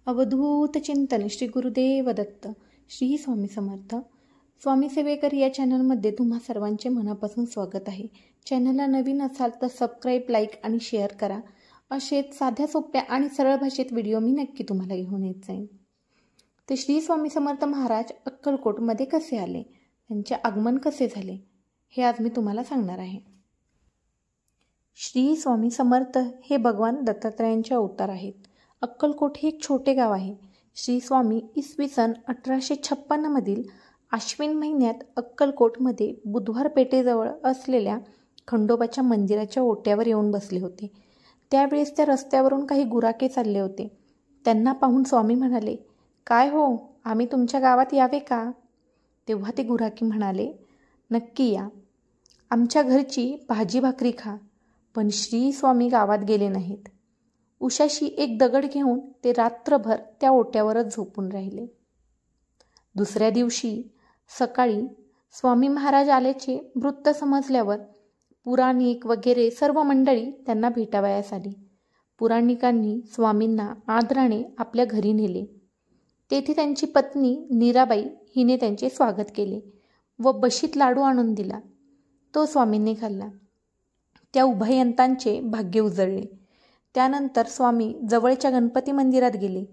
अवधूत चिंतन श्री गुरुदेव दत्त. श्री स्वामी समर्थ. स्वामी सेवेकर या चॅनलमध्ये तुम्हा सर्वांचे मनापासून स्वागत आहे. चॅनलला नवीन असाल तर सबस्क्राईब, लाईक आणि शेअर करा. असेच साध्या सोप्या आणि सरळ भाषेत व्हिडिओ मी नक्की तुम्हाला घेऊन येत जाईन. ते श्री स्वामी समर्थ महाराज अक्कलकोटमध्ये कसे आले, त्यांचे आगमन कसे झाले, हे आज मी तुम्हाला सांगणार आहे. श्री स्वामी समर्थ हे भगवान दत्तात्रयांचे अवतार आहेत. अक्कलकोट हे एक छोटे गाव आहे. श्री स्वामी इसवी सन 1856 मधील आश्विन महिन्यात अक्कलकोटमध्ये बुधवार पेठेजवळ असलेल्या खंडोबाच्या मंदिराच्या ओट्यावर येऊन बसले होते. त्यावेळेस त्या रस्त्यावरून काही गुराखे चालले होते. त्यांना पाहून स्वामी म्हणाले, काय हो, आम्ही तुमच्या गावात यावे का? तेव्हा ते गुराखी म्हणाले, नक्की या, आमच्या घरची भाजी भाकरी खा. पण श्री स्वामी गावात गेले नाहीत. उशाशी एक दगड घेऊन ते रात्रभर त्या ओट्यावरच झोपून राहिले. दुसऱ्या दिवशी सकाळी स्वामी महाराज आल्याचे वृत्त समजल्यावर पुराणिक वगैरे सर्व मंडळी त्यांना भेटावयास आली. पुराणिकांनी स्वामींना आदराने आपल्या घरी नेले. तेथे त्यांची पत्नी नीराबाई हिने त्यांचे स्वागत केले व बशीत लाडू आणून दिला. तो स्वामींनी खाल्ला. त्या उभयंतांचे भाग्य उजळले. त्यानंतर स्वामी जवळच्या गणपती मंदिरात गेले.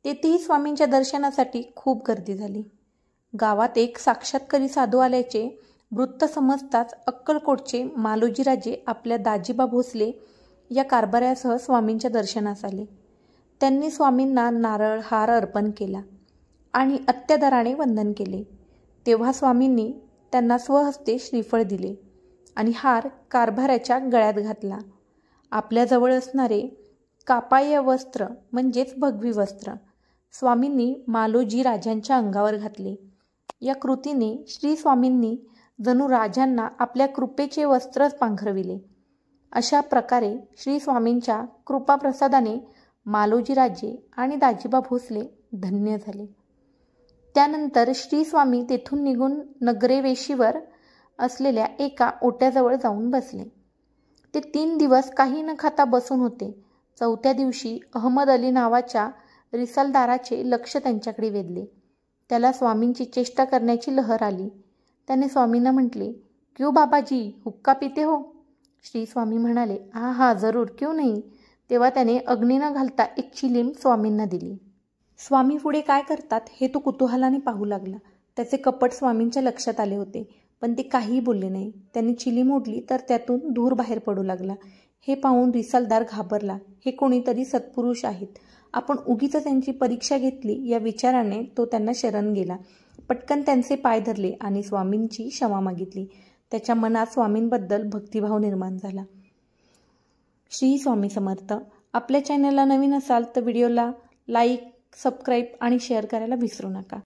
तेथेही स्वामींच्या दर्शनासाठी खूप गर्दी झाली. गावात एक साक्षात्कारी साधू आल्याचे वृत्त समजताच अक्कलकोटचे मालोजीराजे आपल्या दाजीबा भोसले या कारभाऱ्यासह स्वामींच्या दर्शनास आले. त्यांनी स्वामींना नारळ हार अर्पण केला आणि अत्यादराने वंदन केले. तेव्हा स्वामींनी त्यांना स्वहस्ते श्रीफळ दिले आणि हार कारभाऱ्याच्या गळ्यात घातला. आपल्याजवळ असणारे कापाय वस्त्र म्हणजेच भगवी वस्त्र स्वामींनी मालोजी राजांच्या अंगावर घातले. या कृतीने श्री स्वामींनी जणू राजांना आपल्या कृपेचे वस्त्रच पांघरविले. अशा प्रकारे श्री स्वामींच्या कृपाप्रसादाने मालोजी राजे आणि दाजीबा भोसले धन्य झाले. त्यानंतर श्री स्वामी तेथून निघून नगरेवेशीवर असलेल्या एका ओट्याजवळ जाऊन बसले. ते 3 दिवस काही न खाता बसून होते. चौथ्या दिवशी अहमद अली नावाच्या रिसालदाराचे लक्ष त्यांच्याकडे वेधले. त्याला स्वामींची चेष्टा करण्याची लहर आली. त्याने स्वामींना म्हटले, क्यों बाबाजी, हुक्का पिते हो? श्री स्वामी म्हणाले, हा हा जरूर, क्यों नाही. तेव्हा त्याने अग्नी न घालता एक चिलीम स्वामींना दिली. स्वामी पुढे काय करतात हे तो कुतूहलाने पाहू लागला. त्याचे कपट स्वामींच्या लक्षात आले होते, पण ते काहीही बोलले नाही. त्यांनी चिलीम ओढली तर त्यातून धूर बाहेर पडू लागला. हे पाहून रिसालदार घाबरला. हे कोणीतरी सत्पुरुष आहेत, आपण उगीच त्यांची परीक्षा घेतली या विचाराने तो त्यांना शरण गेला. पटकन त्यांचे पाय धरले आणि स्वामींची क्षमा मागितली. त्याच्या मनात स्वामींबद्दल भक्तिभाव निर्माण झाला. श्री स्वामी समर्थ. आपल्या चॅनलला नवीन असाल तर व्हिडिओला लाईक, सबस्क्राईब आणि शेअर करायला विसरू नका.